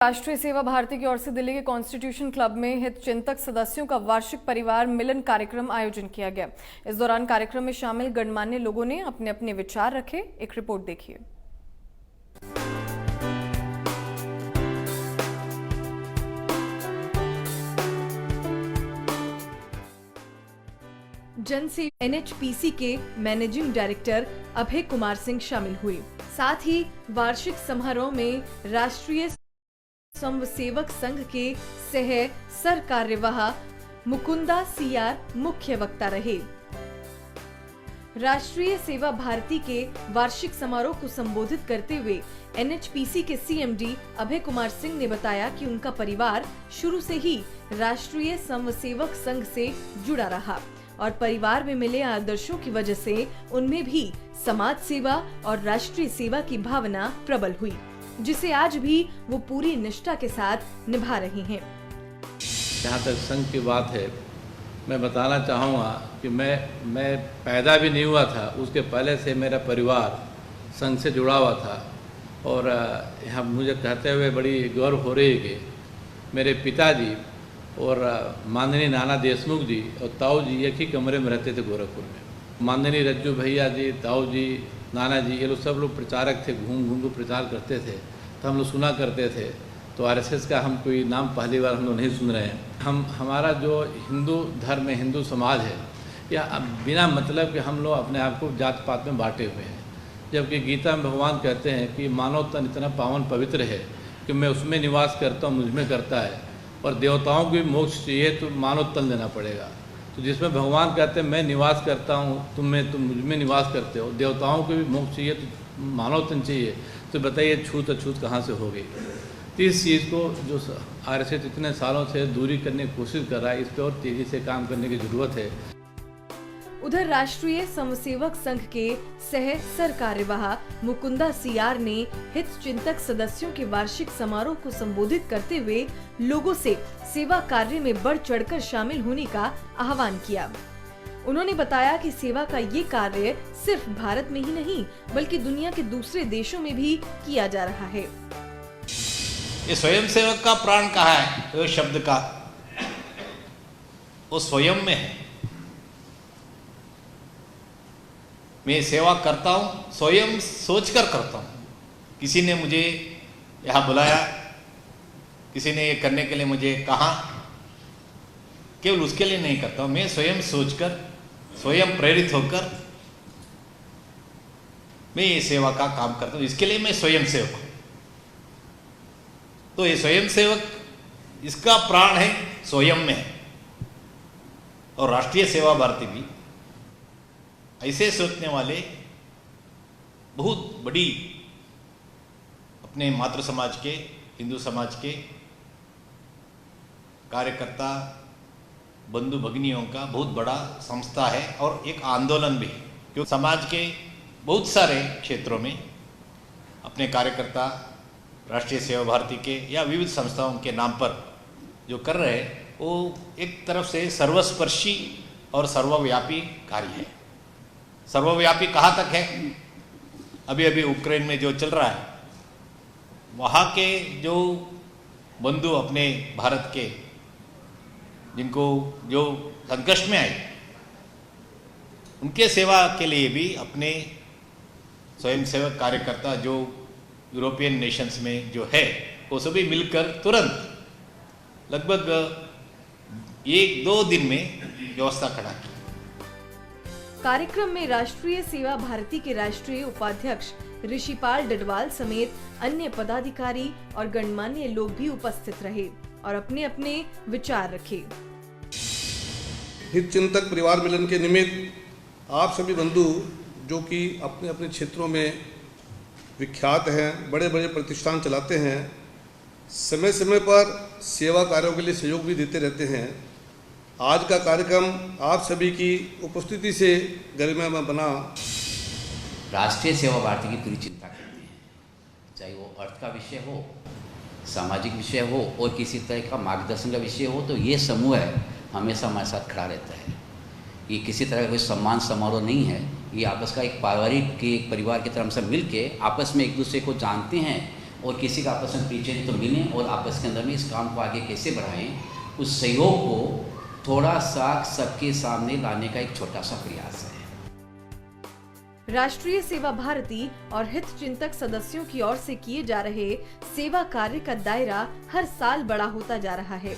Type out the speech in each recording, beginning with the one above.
राष्ट्रीय सेवा भारती की ओर से दिल्ली के कॉन्स्टिट्यूशन क्लब में हित चिंतक सदस्यों का वार्षिक परिवार मिलन कार्यक्रम आयोजन किया गया। इस दौरान कार्यक्रम में शामिल गणमान्य लोगों ने अपने अपने विचार रखे। एक रिपोर्ट देखिए। जनसेवा एनएचपीसी के मैनेजिंग डायरेक्टर अभय कुमार सिंह शामिल हुए। साथ ही वार्षिक समारोह में राष्ट्रीय स्वयंसेवक संघ के सह सरकार्यवाह मुकुंदा सीआर मुख्य वक्ता रहे। राष्ट्रीय सेवा भारती के वार्षिक समारोह को संबोधित करते हुए एनएचपीसी के सीएमडी अभय कुमार सिंह ने बताया कि उनका परिवार शुरू से ही राष्ट्रीय स्वयंसेवक संघ से जुड़ा रहा और परिवार में मिले आदर्शों की वजह से उनमें भी समाज सेवा और राष्ट्रीय सेवा की भावना प्रबल हुई, जिसे आज भी वो पूरी निष्ठा के साथ निभा रही हैं। जहाँ तक संघ की बात है, मैं बताना चाहूँगा कि मैं पैदा भी नहीं हुआ था, उसके पहले से मेरा परिवार संघ से जुड़ा हुआ था। और यहाँ मुझे कहते हुए बड़ी गौरव हो रही है कि मेरे पिताजी और माननीय नाना देशमुख जी और ताऊ जी एक ही कमरे में रहते थे गोरखपुर में। माननीय रज्जू भैया जी, ताऊ जी, नाना जी, ये लोग सब लोग प्रचारक थे, घूम घूम को प्रचार करते थे, तो हम लोग सुना करते थे। तो आरएसएस का हम कोई नाम पहली बार हम लोग नहीं सुन रहे हैं। हमारा जो हिंदू धर्म में हिंदू समाज है, या बिना मतलब कि हम लोग अपने आप को जात पात में बांटे हुए हैं, जबकि गीता में भगवान कहते हैं कि मानव तन इतना पावन पवित्र है कि मैं उसमें निवास करता हूँ, मुझ में करता है, और देवताओं को भी मोक्ष चाहिए तो मानव तन लेना पड़ेगा। तो जिसमें भगवान कहते हैं मैं निवास करता हूँ, तुम मुझ में निवास करते हो, देवताओं को भी मोक्ष चाहिए तो मानव तन चाहिए, तो बताइए छूत अछूत कहाँ से होगी। तो इस चीज़ को जो आरएसएस इतने सालों से दूरी करने की कोशिश कर रहा है, इस पर और तेज़ी से काम करने की ज़रूरत है। उधर राष्ट्रीय स्वयंसेवक संघ के सह सरकार्यवाह मुकुंदा सीआर ने हित चिंतक सदस्यों के वार्षिक समारोह को संबोधित करते हुए लोगों से सेवा कार्य में बढ़ चढ़कर शामिल होने का आह्वान किया। उन्होंने बताया कि सेवा का ये कार्य सिर्फ भारत में ही नहीं बल्कि दुनिया के दूसरे देशों में भी किया जा रहा है। ये स्वयंसेवक का प्राण कहाँ है? वो शब्द का वो स्वयं में है। मैं सेवा करता हूँ स्वयं सोचकर करता हूँ। किसी ने मुझे यहाँ बुलाया, किसी ने ये करने के लिए मुझे कहा, केवल उसके लिए नहीं करता हूँ। मैं स्वयं सोचकर, स्वयं प्रेरित होकर मैं ये सेवा का काम करता हूँ। इसके लिए मैं स्वयं सेवक हूँ। तो ये स्वयं सेवक, इसका प्राण है स्वयं में है। और राष्ट्रीय सेवा भारती भी ऐसे सोचने वाले बहुत बड़ी अपने मातृ समाज के, हिंदू समाज के कार्यकर्ता बंधु भगिनियों का बहुत बड़ा संस्था है और एक आंदोलन भी है। क्योंकि समाज के बहुत सारे क्षेत्रों में अपने कार्यकर्ता राष्ट्रीय सेवा भारती के या विविध संस्थाओं के नाम पर जो कर रहे हैं, वो एक तरफ से सर्वस्पर्शी और सर्वव्यापी कार्य है। सर्वव्यापी कहाँ तक है? अभी अभी यूक्रेन में जो चल रहा है, वहाँ के जो बंधु अपने भारत के, जिनको जो संकष्ट में आए, उनके सेवा के लिए भी अपने स्वयंसेवक कार्यकर्ता जो यूरोपियन नेशंस में जो है, वो सभी मिलकर तुरंत लगभग 1-2 दिन में व्यवस्था खड़ा की। कार्यक्रम में राष्ट्रीय सेवा भारती के राष्ट्रीय उपाध्यक्ष ऋषिपाल डडवाल समेत अन्य पदाधिकारी और गणमान्य लोग भी उपस्थित रहे और अपने अपने विचार रखे। हित चिंतक परिवार मिलन के निमित्त आप सभी बंधु जो कि अपने अपने क्षेत्रों में विख्यात हैं, बड़े बड़े प्रतिष्ठान चलाते हैं, समय समय पर सेवा कार्यों के लिए सहयोग भी देते रहते हैं। आज का कार्यक्रम आप सभी की उपस्थिति से गरिमामय बना। राष्ट्रीय सेवा भारती की पूरी चिंता करते हैं, चाहे वो अर्थ का विषय हो, सामाजिक विषय हो और किसी तरह का मार्गदर्शन का विषय हो, तो ये समूह है हमेशा हमारे साथ खड़ा रहता है। ये किसी तरह का कोई सम्मान समारोह नहीं है, ये आपस का एक पारिवारिक के एक परिवार की तरह हम सब मिल के आपस में एक दूसरे को जानते हैं और किसी का आपस में परिचय नहीं तो मिलें और आपस के अंदर में इस काम को आगे कैसे बढ़ाएं, उस सहयोग को थोड़ा सा सबके सामने लाने का एक छोटा सा प्रयास है। राष्ट्रीय सेवा भारती और हित चिंतक सदस्यों की ओर से किए जा रहे सेवा कार्य का दायरा हर साल बड़ा होता जा रहा है।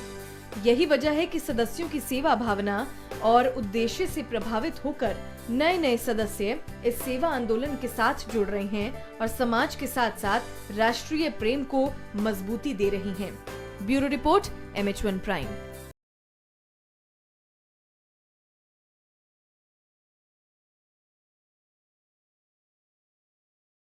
यही वजह है कि सदस्यों की सेवा भावना और उद्देश्य से प्रभावित होकर नए नए सदस्य इस सेवा आंदोलन के साथ जुड़ रहे हैं और समाज के साथ साथ राष्ट्रीय प्रेम को मजबूती दे रही हैं। Bureau report MH1 prime.